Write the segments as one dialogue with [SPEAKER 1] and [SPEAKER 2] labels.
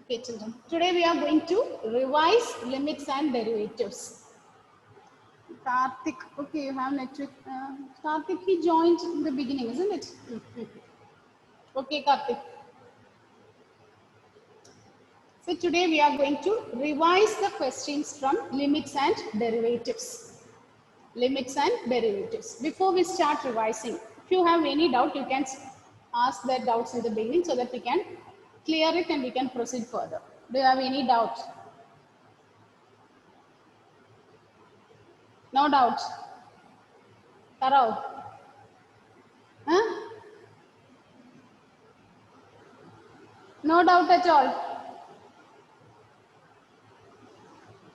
[SPEAKER 1] Okay, children. Today we are going to revise limits and derivatives. Karthik, okay, you have network. Karthik, he joined in the beginning, isn't it? Okay, Karthik. So today we are going to revise the questions from limits and derivatives. Limits and derivatives. Before we start revising, if you have any doubt, you can ask that doubts in the beginning so that we can clear it and we can proceed further. Do you have any doubt? No doubt. Tarao. Huh? No doubt at all.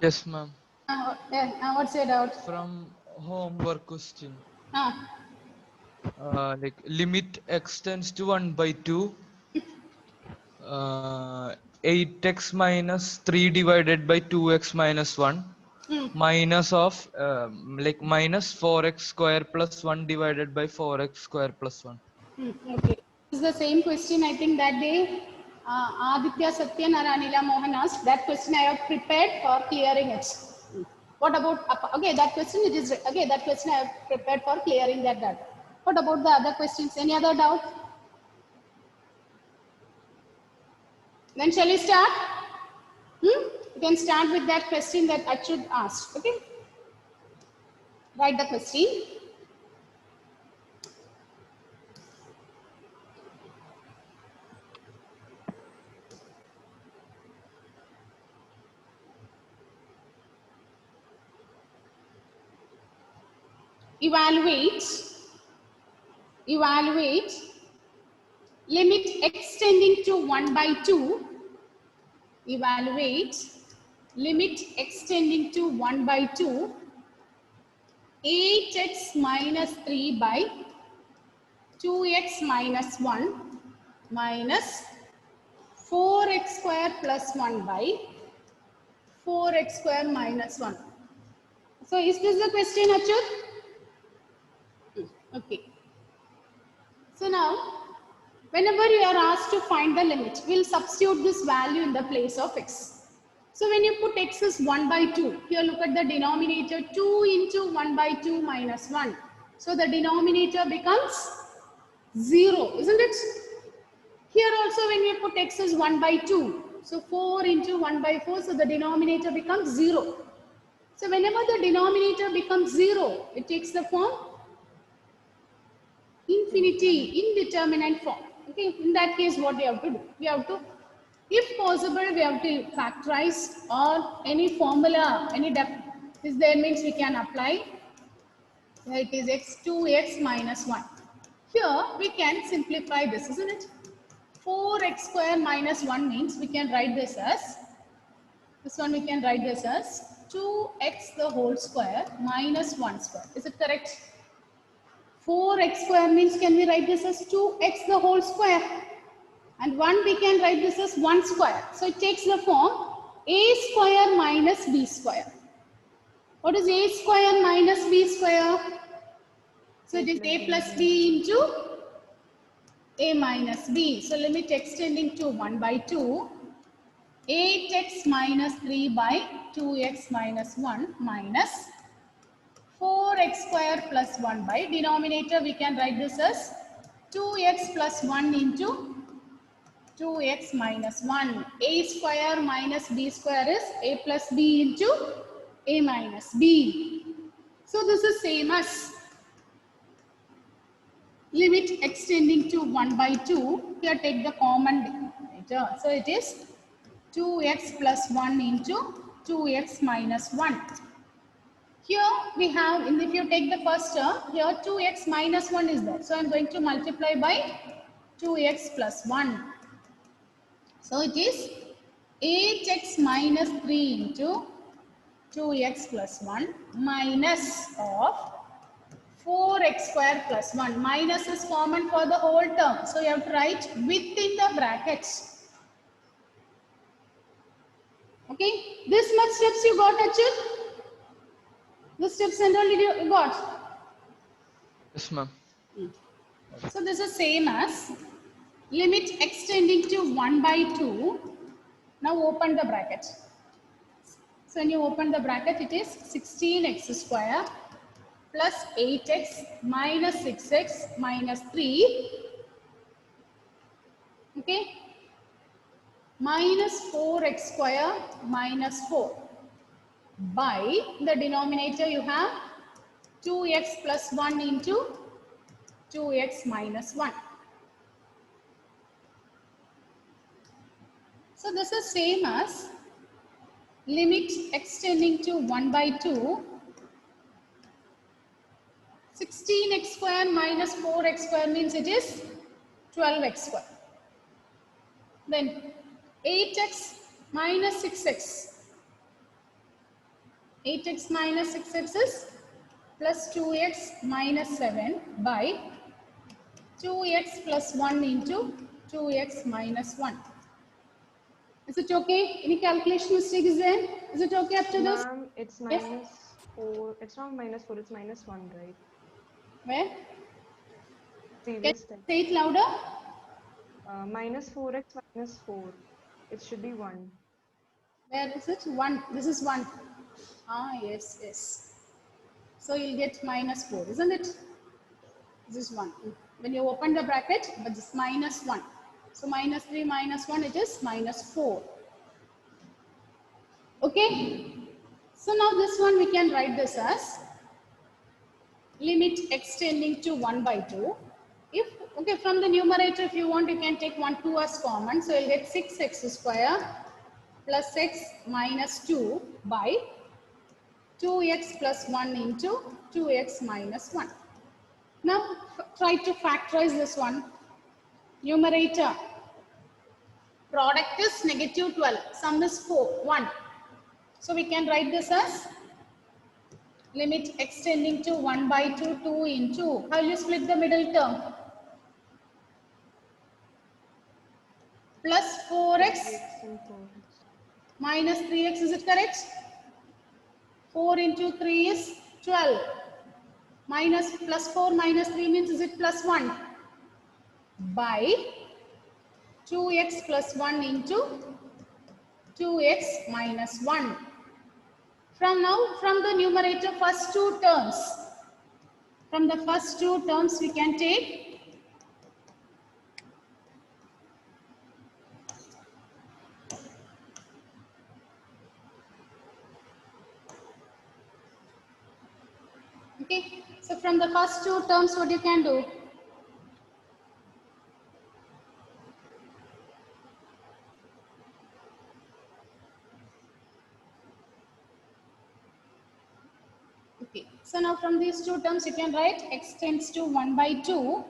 [SPEAKER 2] Yes, ma'am.
[SPEAKER 1] What's your doubt?
[SPEAKER 2] From homework question,
[SPEAKER 1] Uh,
[SPEAKER 2] like limit x tends to 1 by 2, 8x minus 3 divided by 2x minus 1
[SPEAKER 1] mm,
[SPEAKER 2] minus of like minus 4x square plus 1 divided by 4x square plus 1.
[SPEAKER 1] okay. This is the same question I think that day Aditya Satyan or Anila Mohan asked. That question I have prepared for clearing it. What about, okay, that question it is, okay, that question I have prepared for clearing that doubt. What about the other questions? Any other doubt? Then shall we start? You can start with that question that Achud asked, okay? Write the question. Evaluate limit x tending to 1 by 2, evaluate limit x tending to 1 by 2, 8x minus 3 by 2x minus 1 minus 4x square plus 1 by 4x square minus 1. So is this the question, Achut? Okay. So now, whenever you are asked to find the limit, we'll substitute this value in the place of x. So when you put x is 1 by 2, here look at the denominator 2 into 1 by 2 minus 1. So the denominator becomes 0, isn't it? Here also when we put x is 1 by 2, so 4 into 1 by 4, so the denominator becomes 0. So whenever the denominator becomes 0, it takes the form infinity, indeterminate form. Okay, in that case, what we have to do? We have to, if possible, we have to factorize or any formula, any depth is there means we can apply. Here it is x 2x minus 1. Here we can simplify this, isn't it? 4x square minus 1 means we can write this as, this one we can write this as 2x the whole square minus 1 square. Is it correct? 4x square means can we write this as 2x the whole square? And 1 we can write this as 1 square. So it takes the form a square minus b square. What is a square minus b square? So it is a plus b into a minus b. So limit x tending to 1 by 2. 8x minus 3 by 2x minus 1 minus 4x square plus 1 by denominator we can write this as 2x plus 1 into 2x minus 1. A square minus b square is a plus b into a minus b. So this is same as limit x tending to 1 by 2. Here take the common denominator. So it is 2x plus 1 into 2x minus 1. Here we have, if you take the first term, here 2x minus 1 is there. So I am going to multiply by 2x plus 1. So it is 8x minus 3 into 2x plus 1 minus of 4x square plus 1. Minus is common for the whole term. So you have to write within the brackets. Okay. This much steps you got, Achut? This steps and all you got?
[SPEAKER 2] Yes, ma'am.
[SPEAKER 1] So this is same as limit x tending to 1 by 2. Now open the bracket. So when you open the bracket, it is 16x square plus 8x minus 6x minus 3, okay, minus 4x square minus 4 by the denominator you have 2x plus 1 into 2x minus 1. So this is same as limit x tending to 1 by 2, 16x square minus 4x square means it is 12x square. Then 8x minus 6x. 8x minus 6x is plus 2x minus 7 by 2x plus 1 into 2x minus 1. Is it okay? Any calculation mistake is there? Is it okay up to this?
[SPEAKER 3] Ma'am, it's
[SPEAKER 1] Yes.
[SPEAKER 3] -4. It's not -4, it's -1, right?
[SPEAKER 1] Where? Can
[SPEAKER 3] Previous
[SPEAKER 1] you
[SPEAKER 3] step.
[SPEAKER 1] say it louder?
[SPEAKER 3] -4x minus 4. It should be 1.
[SPEAKER 1] Where is it? 1. This is 1. Ah, yes, yes. So you'll get minus 4, isn't it? This is 1. When you open the bracket, but this minus 1. So minus 3 minus 1, it is minus 4. Okay? So now this one we can write this as limit x tending to 1 by 2. If, okay, from the numerator, if you want, you can take 1, 2 as common. So you'll get 6x square plus x minus 2 by 2x plus 1 into 2x minus 1. Now try to factorize this one. Numerator, product is negative 12, sum is 4, 1. So we can write this as limit x tending to 1 by 2, 2 into, how will you split the middle term? Plus 4x
[SPEAKER 3] 3x and 4x.
[SPEAKER 1] minus 3x, is it correct? 4 into 3 is 12. Minus plus 4 minus 3 means is it plus 1? By 2x plus 1 into 2x minus 1. From now, from the numerator first two terms, from the first two terms we can take okay. So from the first two terms what you can do? Okay. So now from these two terms you can write x tends to 1 by 2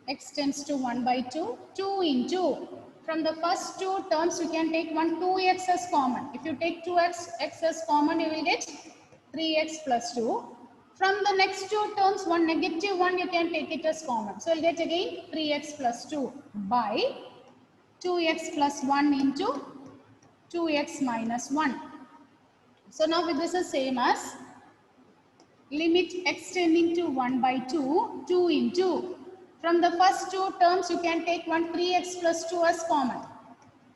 [SPEAKER 1] x tends to 1 by 2, 2 into, from the first two terms you can take 2x as common. If you take 2x as common, you will get 3x plus 2. From the next two terms, one negative 1 you can take it as common. So you'll get again 3x plus 2 by 2x plus 1 into 2x minus 1. So now with this is same as limit x tending to 1 by 2, 2 into, from the first two terms you can take 3x plus 2 as common.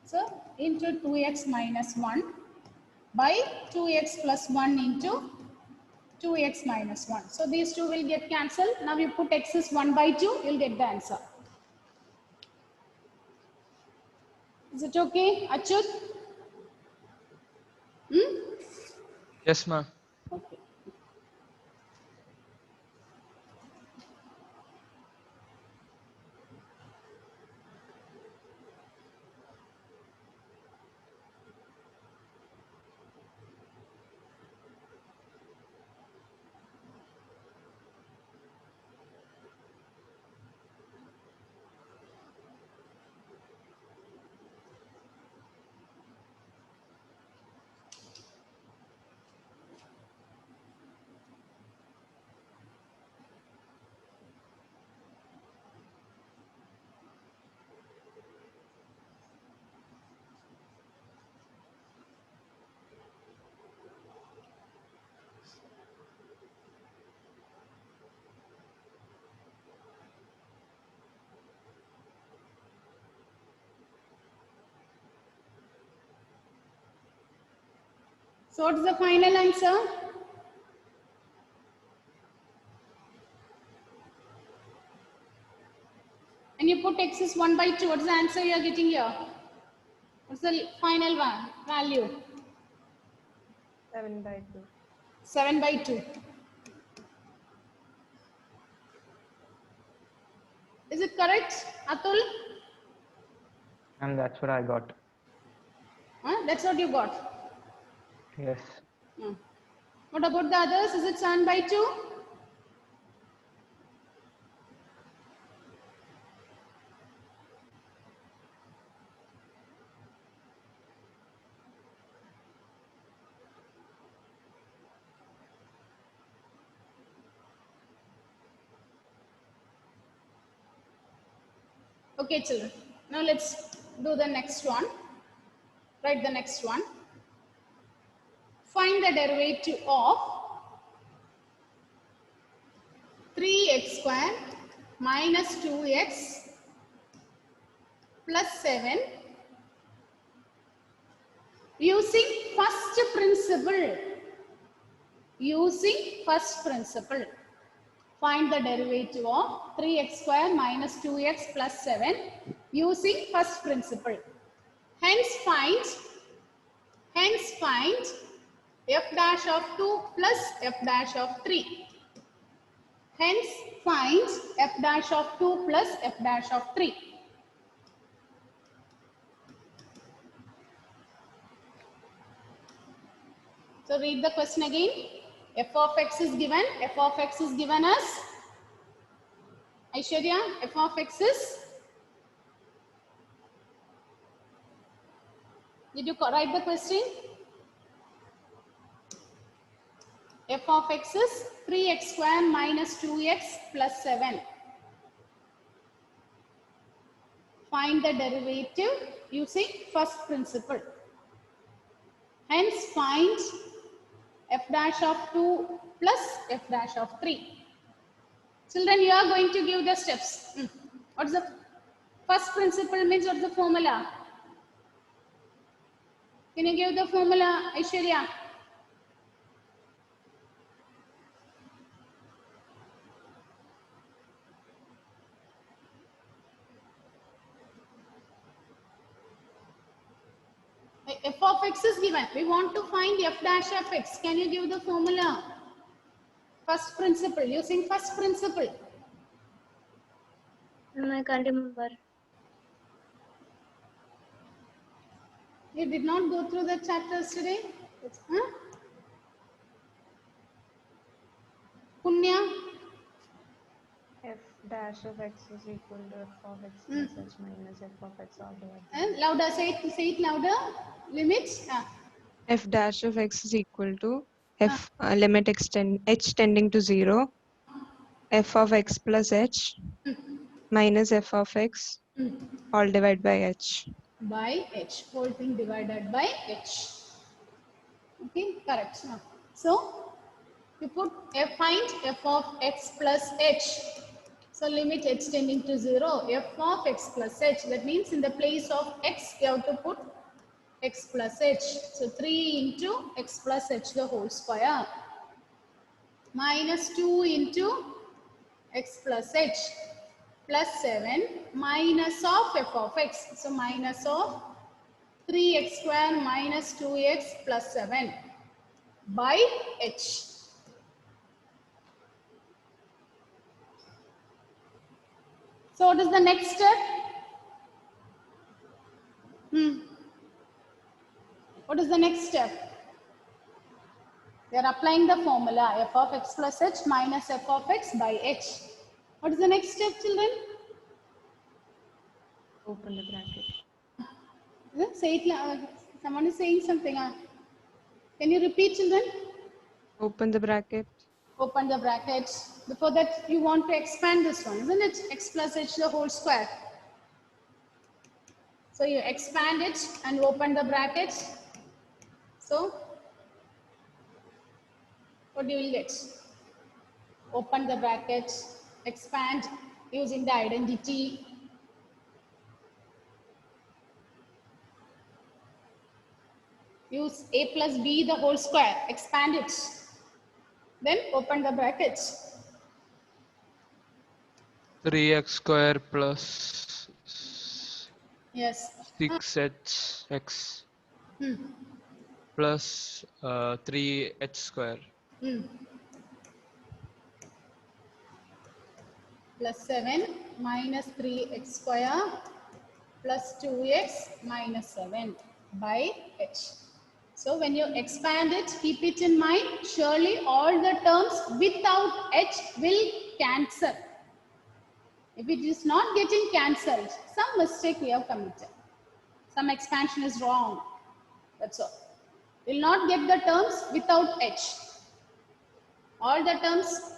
[SPEAKER 1] So into 2x minus 1 by 2x plus 1 into 2x minus 1. So these two will get cancelled. Now you put x is 1 by 2, you'll get the answer. Is it okay, Achut?
[SPEAKER 2] Yes, ma'am.
[SPEAKER 1] Okay. So what is the final answer? And you put x is 1 by 2. What is the answer you are getting here? What's the final one value?
[SPEAKER 3] 7 by 2.
[SPEAKER 1] 7 by 2. Is it correct, Atul?
[SPEAKER 4] And that's what I got.
[SPEAKER 1] Huh? That's what you got.
[SPEAKER 4] Yes.
[SPEAKER 1] Hmm. What about the others? Is it 7 by 2? Okay, children. Now let's do the next one. Write the next one. Find the derivative of 3x square minus 2x plus 7 using first principle. Using first principle. Find the derivative of 3x square minus 2x plus 7 using first principle. Hence find f dash of 2 plus f dash of 3. Hence find f dash of 2 plus f dash of 3. So read the question again. F of x is given. F of x is given as Aishwarya. F of x is. Did you write the question? F of x is 3x square minus 2x plus 7. Find the derivative using first principle. Hence find f dash of 2 plus f dash of 3. Children, you are going to give the steps. What's the first principle means? What's the formula? Can you give the formula, Aishwarya? F of x is given. We want to find f dash of x. Can you give the formula? First principle, using first principle.
[SPEAKER 5] No, I can't remember.
[SPEAKER 1] You did not go through the chapters today? Huh? Punya?
[SPEAKER 3] F dash of x is equal to f of x plus h minus f of x all divided.
[SPEAKER 1] And louder, say it louder. Limits.
[SPEAKER 6] F dash of x is equal to f limit h tending to 0, f of x plus h minus f of x all divided by h.
[SPEAKER 1] By h. Whole thing divided by h. Okay, correct. So, you put f, find f of x plus h. So, limit h tending to 0, f of x plus h. That means in the place of x, you have to put x plus h. So, 3 into x plus h the whole square minus 2 into x plus h plus 7 minus of f of x. So, minus of 3x square minus 2x plus 7 by h. So, what is the next step? What is the next step? We are applying the formula f of x plus h minus f of x by h. What is the next step, children?
[SPEAKER 3] Open the bracket.
[SPEAKER 1] Say it. Someone is saying something. Can you repeat, children?
[SPEAKER 6] Open the bracket.
[SPEAKER 1] Open the brackets. Before that, you want to expand this one, isn't it? X plus h the whole square. So you expand it and open the brackets. So what do you will get? Open the brackets, expand using the identity. Use a plus b the whole square. Expand it. Then open the brackets.
[SPEAKER 2] 3x square plus
[SPEAKER 1] Yes.
[SPEAKER 2] 6x
[SPEAKER 1] Hmm.
[SPEAKER 2] plus 3h square.
[SPEAKER 1] Hmm. Plus 7 minus 3x square plus 2x minus 7 by h. So when you expand it, keep it in mind, surely all the terms without h will cancel. If it is not getting cancelled, some mistake we have committed. Some expansion is wrong. That's all. Will not get the terms without h. All the terms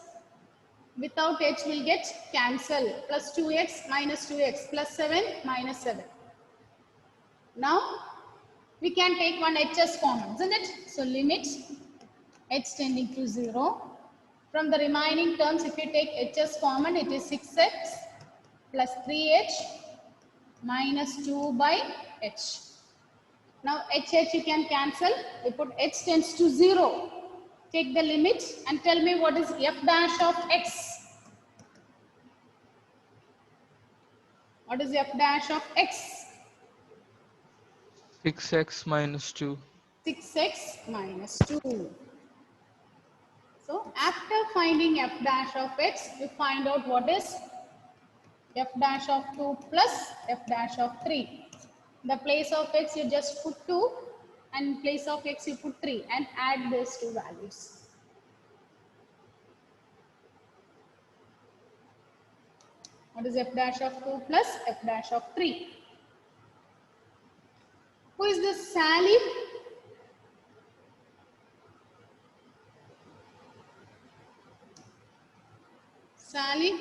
[SPEAKER 1] without h will get cancelled. Plus 2x minus 2x plus 7 minus 7. Now we can take one h as common, isn't it? So limit h tending to 0. From the remaining terms, if you take h as common, it is 6x plus 3h minus 2 by h. Now h you can cancel. We put h tends to 0. Take the limit and tell me what is f dash of x. What is f dash of x?
[SPEAKER 2] 6x minus 2.
[SPEAKER 1] 6x minus 2. So after finding f dash of x, you find out what is f dash of 2 plus f dash of 3. In the place of x, you just put 2 and in place of x, you put 3 and add these two values. What is f dash of 2 plus f dash of 3? Who is this Sally? Sally?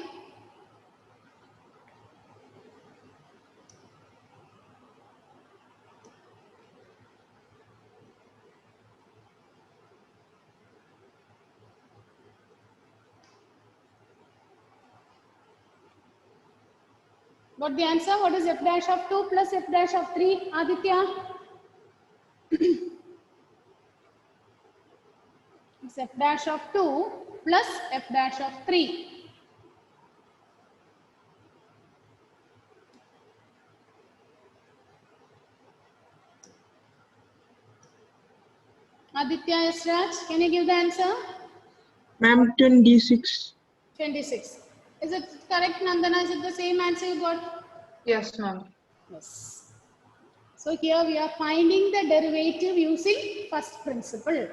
[SPEAKER 1] What the answer? What is f dash of 2 plus f dash of 3? Aditya? It's f dash of 2 plus f dash of 3. Aditya Yasraj, can you give the answer?
[SPEAKER 5] Ma'am, 26.
[SPEAKER 1] 26. Is it correct, Nandana? Is it the same answer you got?
[SPEAKER 7] Yes, ma'am.
[SPEAKER 1] Yes. So here we are finding the derivative using first principle.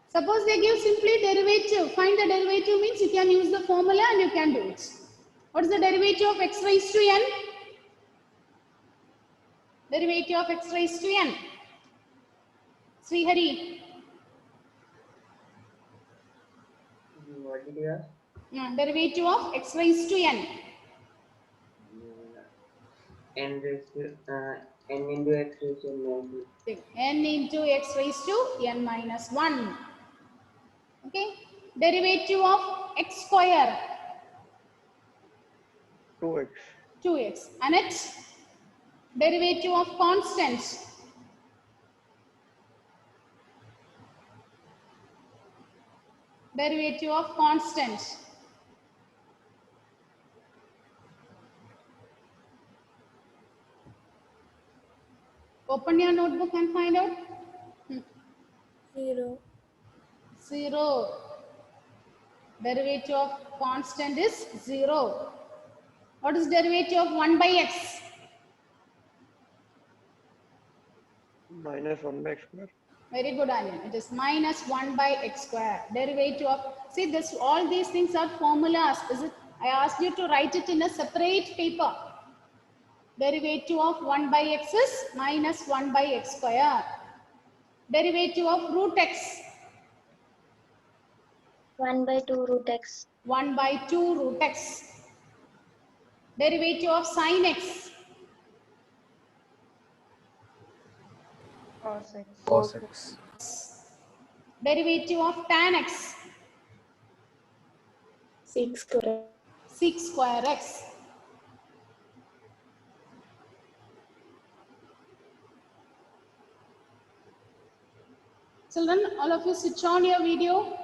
[SPEAKER 1] Suppose they give simply derivative. Find the derivative means you can use the formula and you can do it. What is the derivative of x raised to n? Derivative of x raised to n. Srihari.
[SPEAKER 8] What did you ask?
[SPEAKER 1] Derivative of x raised to n.
[SPEAKER 8] N raised to n into x raised to n.
[SPEAKER 1] N into x raised to n minus 1. Okay. Derivative of x square.
[SPEAKER 4] 2x.
[SPEAKER 1] 2x. And its derivative of constant. Derivative of constant. Open your notebook and find out.
[SPEAKER 9] 0.
[SPEAKER 1] 0. Derivative of constant is 0. What is derivative of 1 by x?
[SPEAKER 4] Minus 1 by x square.
[SPEAKER 1] Very good, Anyan. It is minus 1 by x square. Derivative of, see this, all these things are formulas. Is it? I asked you to write it in a separate paper. Derivative of 1 by x is minus 1 by x square. Derivative of root x.
[SPEAKER 9] 1 by 2 root x.
[SPEAKER 1] 1 by 2 root x. Derivative of sin x.
[SPEAKER 3] Cos x.
[SPEAKER 7] Cos x.
[SPEAKER 1] Derivative of tan x.
[SPEAKER 9] 6 square.
[SPEAKER 1] 6 square x. Children, all of you switch on your video.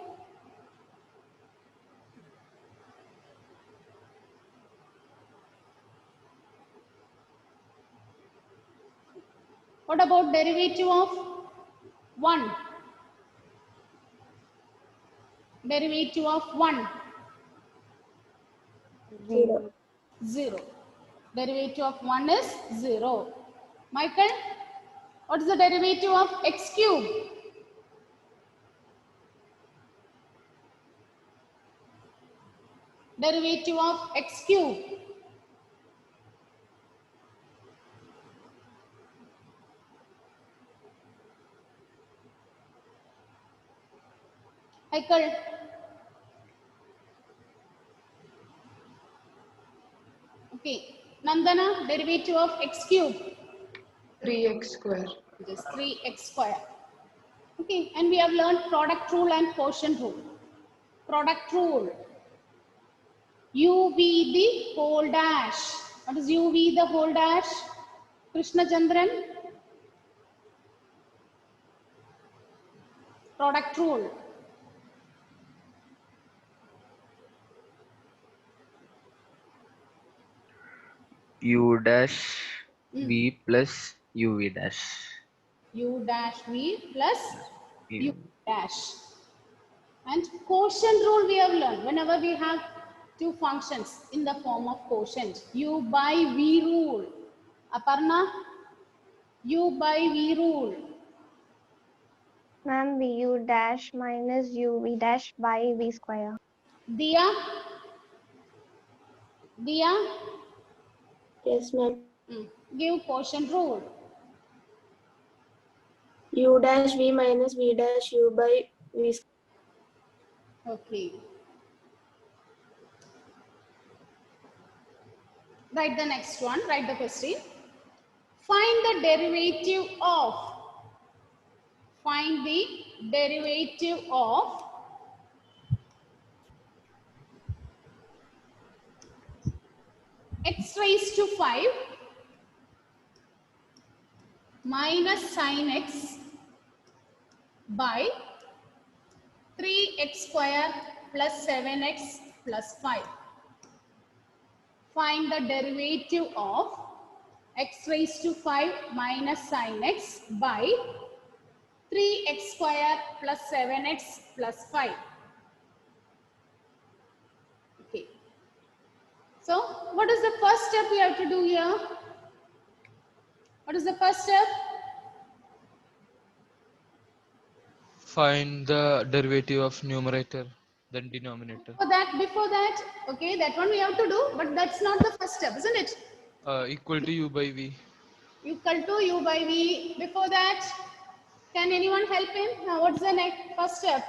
[SPEAKER 1] What about derivative of 1? Derivative of 1?
[SPEAKER 9] 0.
[SPEAKER 1] 0. Derivative of 1 is 0. Michael, what is the derivative of x cube? Derivative of x cube. Michael, okay. Nandana, derivative of x cube.
[SPEAKER 5] 3x square.
[SPEAKER 1] It is 3x square. Okay, and we have learned product rule and quotient rule. Product rule. U V the whole dash. What is U V the whole dash? Krishna Chandran. Product rule.
[SPEAKER 7] U dash
[SPEAKER 1] Mm.
[SPEAKER 7] V plus UV dash.
[SPEAKER 1] U dash V plus U
[SPEAKER 7] U.
[SPEAKER 1] dash. And quotient rule we have learned. Whenever we have two functions in the form of quotient, U by V rule. Aparna, U by V rule.
[SPEAKER 3] Ma'am, VU dash minus UV dash by V square.
[SPEAKER 1] Diya, Diya,
[SPEAKER 9] Yes, ma'am.
[SPEAKER 1] give quotient rule.
[SPEAKER 9] U dash V minus V dash U by V square.
[SPEAKER 1] Okay. Write the next one. Write the question. Find the derivative of. Find the derivative of x raised to 5 minus sin x by 3x square plus 7x plus 5. Find the derivative of x raised to 5 minus sin x by 3x square plus 7x plus 5. Okay. So, what is the first step we have to do here? What is the first step?
[SPEAKER 2] Find the derivative of numerator, then denominator.
[SPEAKER 1] Before that, okay, that one we have to do, but that's not the first step, isn't it?
[SPEAKER 2] Equal to U by V.
[SPEAKER 1] Equal to U by V. Before that, can anyone help him? What's the next first step?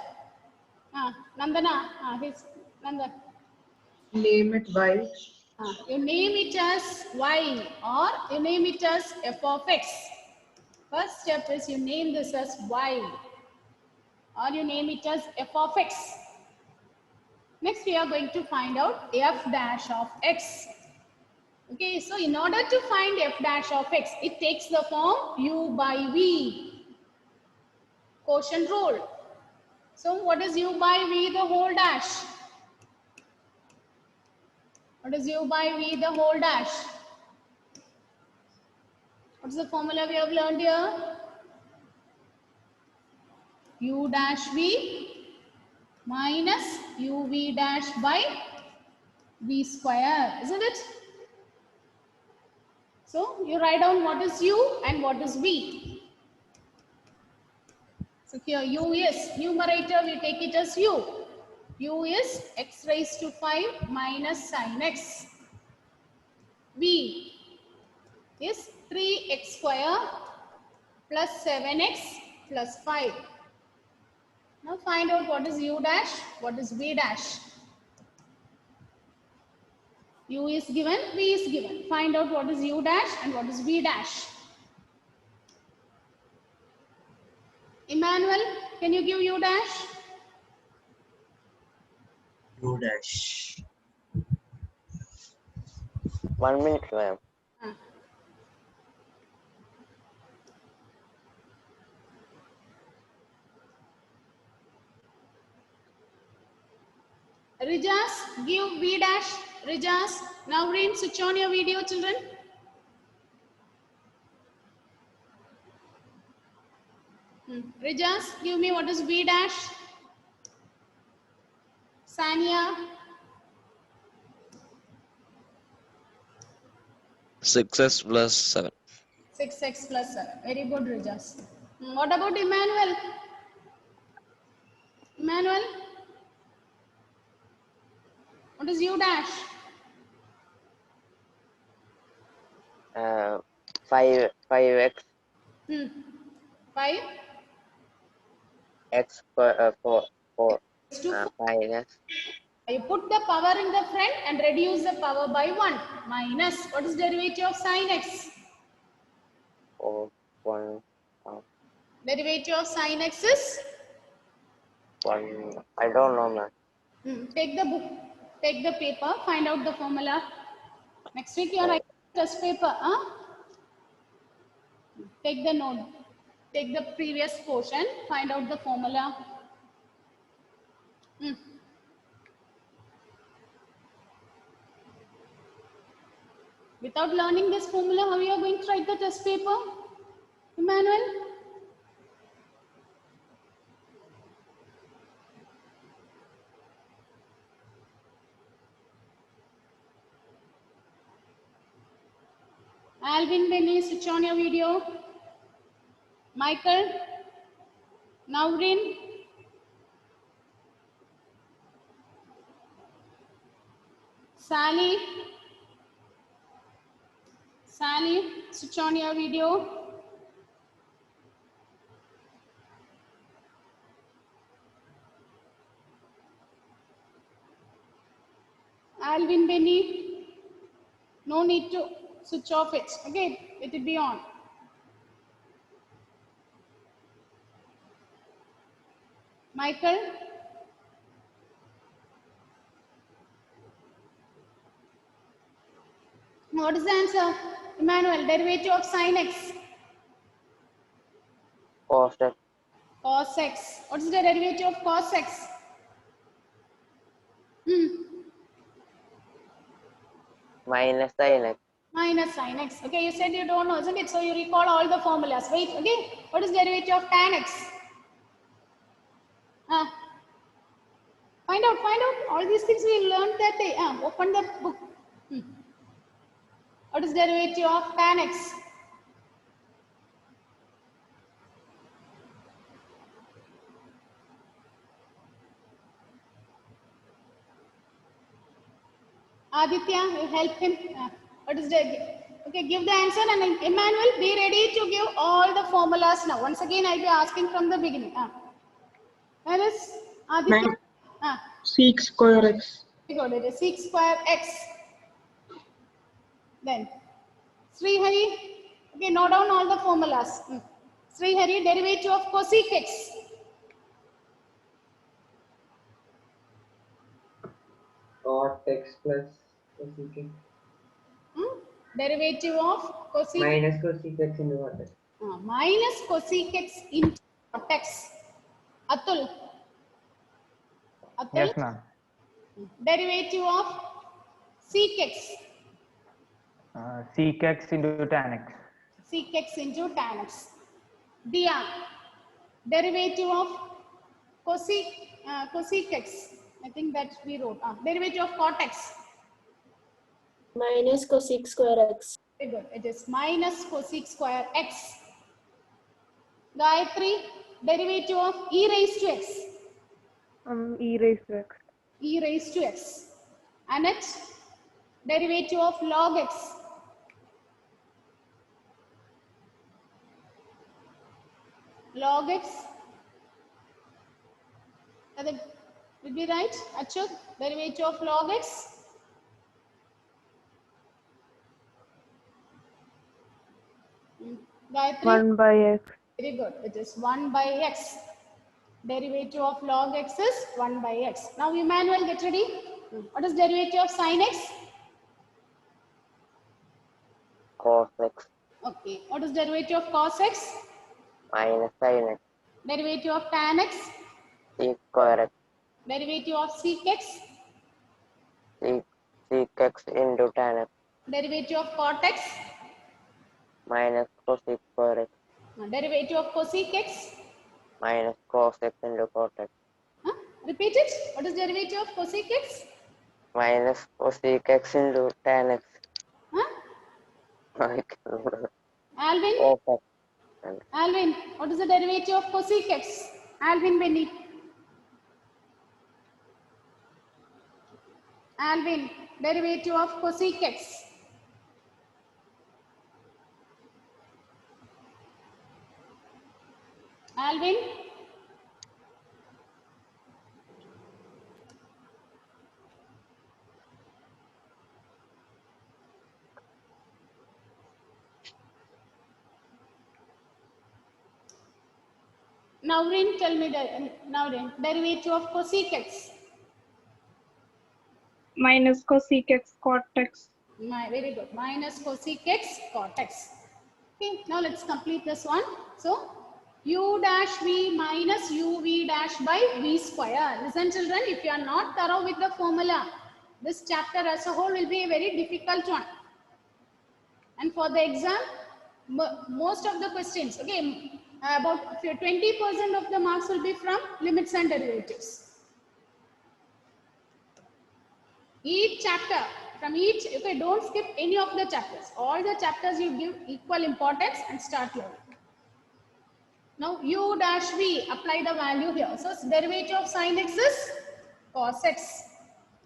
[SPEAKER 1] Nandana, Nanda.
[SPEAKER 5] Name it y.
[SPEAKER 1] You name it as y or you name it as f of x. First step is you name this as y or you name it as f of x. Next we are going to find out f dash of x. Okay, so in order to find f dash of x, it takes the form u by v. Quotient rule. So what is u by v the whole dash? What is u by v the whole dash? What's the formula we have learned here? U dash v minus uv dash by v square, isn't it? So you write down what is u and what is v. So here u is numerator, we take it as u. U is x raised to 5 minus sin x. V is 3x square plus 7x plus 5. Now find out what is u dash, what is v dash. U is given, v is given. Find out what is u dash and what is v dash. Emmanuel, can you give u dash?
[SPEAKER 7] U dash.
[SPEAKER 8] 1 minute, ma'am.
[SPEAKER 1] Rijas, give V dash. Rijas, now Rain, switch on your video, children. Rijas, give me what is V dash. Sania,
[SPEAKER 10] 6x plus 7.
[SPEAKER 1] 6x plus 7. Very good, Rijas. What about Emmanuel? Emmanuel, what is U dash?
[SPEAKER 8] 5x
[SPEAKER 1] 5
[SPEAKER 8] x square 4
[SPEAKER 1] is to 4.
[SPEAKER 8] 5x
[SPEAKER 1] You put the power in the front and reduce the power by 1 minus what is derivative of sin x?
[SPEAKER 8] 4 1
[SPEAKER 1] Derivative of sin x is
[SPEAKER 8] 1. I don't know, man.
[SPEAKER 1] take the book, take the paper, find out the formula. Next week you are writing test paper. Take the note, take the previous portion, find out the formula. Without learning this formula, how you are going to write the test paper? Emmanuel? Alvin, Benny, switch on your video. Michael, Naurin, Sally, switch on your video. Alvin, Benny, no need to switch off it. Okay, let it be on. Michael, what is the answer? Emmanuel, derivative of sin x.
[SPEAKER 8] Cos x
[SPEAKER 1] Cos x. What is the derivative of cos x?
[SPEAKER 8] minus sin x
[SPEAKER 1] Minus sin x. Okay, you said you don't know, isn't it? So you recall all the formulas. Wait, okay. What is derivative of tan x? Find out. All these things we learned that day. Open the book. What is derivative of tan x? Aditya, you help him. What is the okay? Give the answer, and Emmanuel, be ready to give all the formulas now. Once again, I'll be asking from the beginning. Where is Aditya?
[SPEAKER 5] Sec square x.
[SPEAKER 1] Very good. It is sec square x. Then Srihari. Okay, note down all the formulas. Srihari, derivative of cosec x.
[SPEAKER 8] cot x plus cosec x
[SPEAKER 1] Derivative of cosec
[SPEAKER 8] minus cosec x into what?
[SPEAKER 1] minus cosec x into cot x. Atul.
[SPEAKER 11] Yes, ma'am.
[SPEAKER 1] Derivative of sec x.
[SPEAKER 11] Sec x into tan x.
[SPEAKER 1] Sec x into tan x. Dia. Derivative of cosec x. I think that we wrote. Derivative of cot x.
[SPEAKER 9] Minus cosec square x.
[SPEAKER 1] Very good. It is minus cosec square x. Gayatri, derivative of e raised to x.
[SPEAKER 3] E raised to x.
[SPEAKER 1] E raised to x. And it derivative of log x. Log x. Will be right? Achut, derivative of log x. Gayatri?
[SPEAKER 3] 1 by x.
[SPEAKER 1] Very good. It is 1 by x. Derivative of log x is 1 by x. Now, Emmanuel, get ready. What is derivative of sin x?
[SPEAKER 8] Cos x
[SPEAKER 1] Okay. What is derivative of cos x?
[SPEAKER 8] minus sin x
[SPEAKER 1] Derivative of tan x?
[SPEAKER 8] sec square x
[SPEAKER 1] Derivative of sec x?
[SPEAKER 8] sec x into tan x
[SPEAKER 1] Derivative of cot x.
[SPEAKER 8] minus cosec square x
[SPEAKER 1] Derivative of cosec x.
[SPEAKER 8] minus cos x into cot x
[SPEAKER 1] Repeat it. What is derivative of cosec x?
[SPEAKER 8] minus cosec x into tan x.
[SPEAKER 1] Alvin?
[SPEAKER 8] Cos x.
[SPEAKER 1] Alvin, what is the derivative of cosec x? Alvin Benny. Alvin, derivative of cosec x. Alvin? Navrin, tell me Navrin, derivative of cosec x.
[SPEAKER 5] Minus cosec x cot x.
[SPEAKER 1] Very good. Minus cosec x cot x. Okay, now let's complete this one. So, u dash v minus uv dash by v square. Listen children, if you are not thorough with the formula, this chapter as a whole will be a very difficult one. And for the exam, most of the questions, okay, about 20% of the marks will be from limits and derivatives. Each chapter, from each, okay, don't skip any of the chapters. All the chapters you give equal importance and start learning. Now, u dash v, apply the value here. So, derivative of sin x is cos x.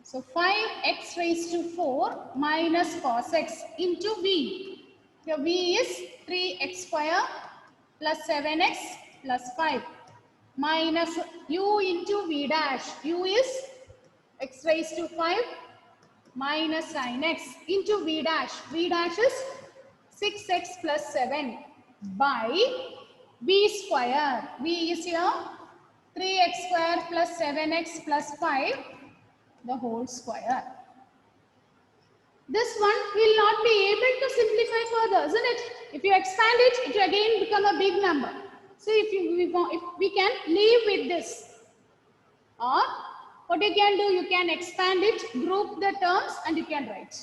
[SPEAKER 1] So, 5x raised to 4 minus cos x into v. Here v is 3x square plus 7x plus 5 minus u into v dash. U is x raised to 5 minus sin x into v dash. V dash is 6x plus 7 by v square. V is here 3x square plus 7x plus 5 the whole square. This one will not be able to simplify further, isn't it? If you expand it, it will again become a big number. So if we can leave with this, or what you can do, you can expand it, group the terms, and you can write.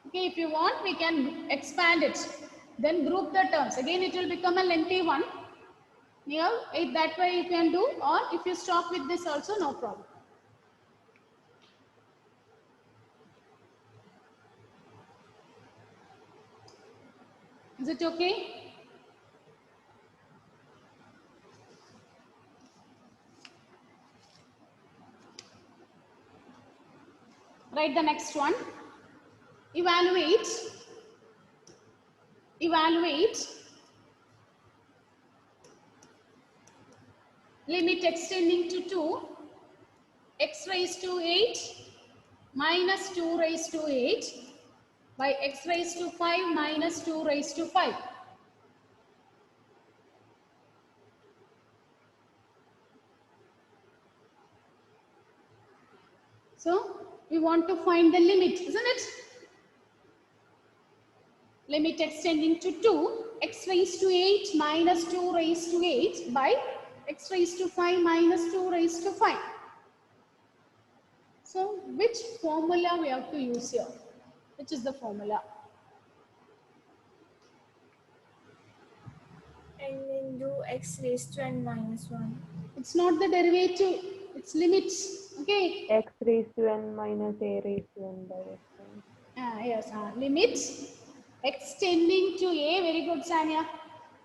[SPEAKER 1] Okay, if you want, we can expand it, then group the terms. Again, it will become a lengthy one. Here, that way you can do, or if you stop with this also, no problem. Is it okay? Write the next one. Evaluate limit extending to 2, x raised to 8 minus 2 raised to 8 by x raised to 5 minus 2 raised to 5. So, we want to find the limit, isn't it? Limit extending to 2, x raised to 8 minus 2 raised to 8 by x raised to 5 minus 2 raised to 5. So, which formula we have to use here? Which is the formula?
[SPEAKER 9] N into x raised to n minus 1.
[SPEAKER 1] It's not the derivative, it's limits. Okay.
[SPEAKER 3] X raised to n minus a raised to n by x.
[SPEAKER 1] Yes, limit x tending to a, very good Sanya.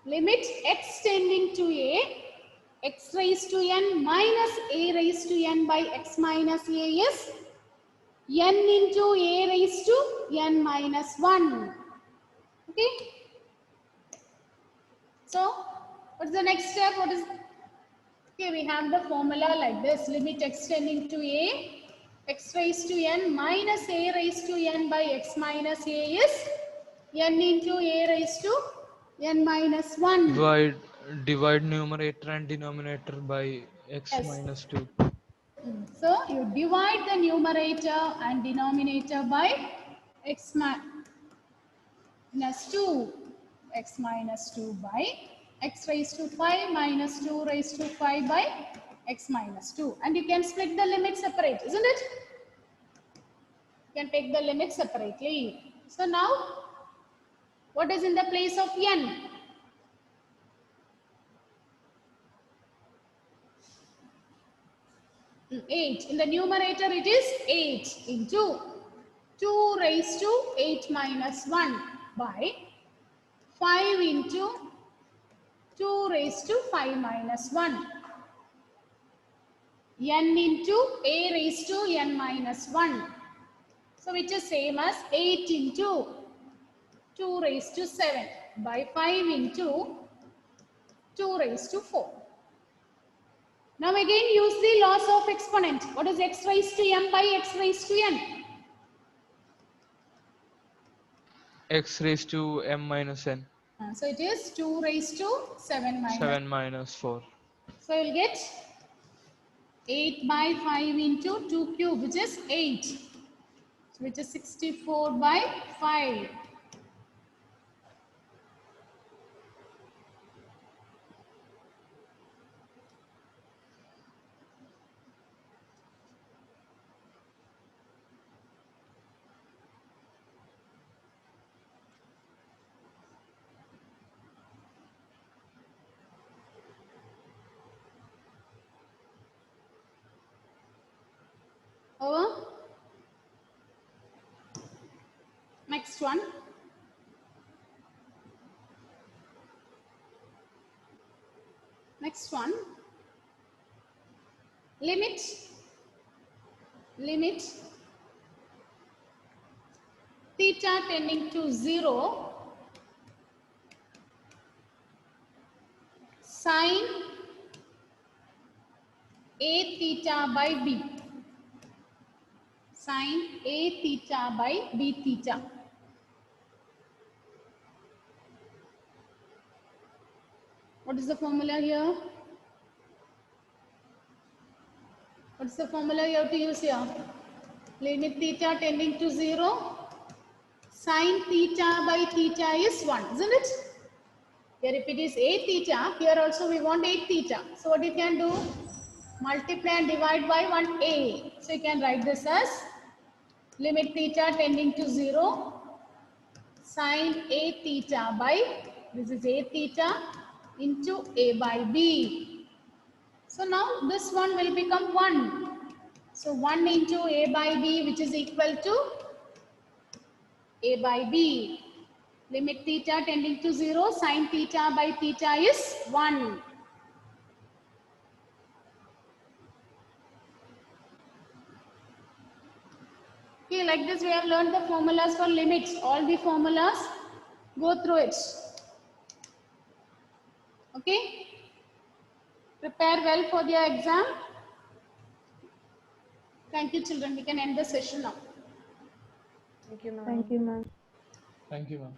[SPEAKER 1] Limit x tending to a, x raised to n minus a raised to n by x minus a is n into a raised to n minus 1. Okay. So, what is the next step? What is, okay, we have the formula like this. Limit x tending to a, x raised to n minus a raised to n by x minus a is n into a raised to n minus 1.
[SPEAKER 2] Divide numerator and denominator by x
[SPEAKER 1] Yes.
[SPEAKER 2] minus 2.
[SPEAKER 1] So you divide the numerator and denominator by x minus 2. X minus 2 by x raised to 5 minus 2 raised to 5 by x minus 2. And you can split the limit separate, isn't it? You can take the limit separately. So now, what is in the place of n? 8. In the numerator, it is 8 into 2 raised to 8 minus 1 by 5 into 2 raised to 5 minus 1. N into a raised to n minus 1. So which is same as 8 into 2 raised to 7 by 5 into 2 raised to 4. Now again use the laws of exponent. What is x raised to m by x raised to n?
[SPEAKER 2] X raised to m minus n.
[SPEAKER 1] So it is 2 raised to 7 minus
[SPEAKER 2] 7 minus 4.
[SPEAKER 1] So you'll get 8 by 5 into 2 cube, which is 8, which is 64 by 5. Over. Next one. Next one. Limit theta tending to 0 sine a theta by b. Sine a theta by b theta. What is the formula here? What's the formula you have to use here? Limit theta tending to 0. Sine theta by theta is 1, isn't it? Here if it is a theta, here also we want 8 theta. So what you can do? Multiply and divide by 1a. So you can write this as limit theta tending to 0. Sine a theta by, this is a theta into a by b. So now this one will become 1. So 1 into a by b, which is equal to a by b. Limit theta tending to 0, sine theta by theta is 1. Okay, like this we have learned the formulas for limits. All the formulas, go through it. Okay? Prepare well for the exam. Thank you, children. We can end the session now.
[SPEAKER 3] Thank you, ma'am.
[SPEAKER 5] Thank you, ma'am.
[SPEAKER 2] Thank you, ma'am.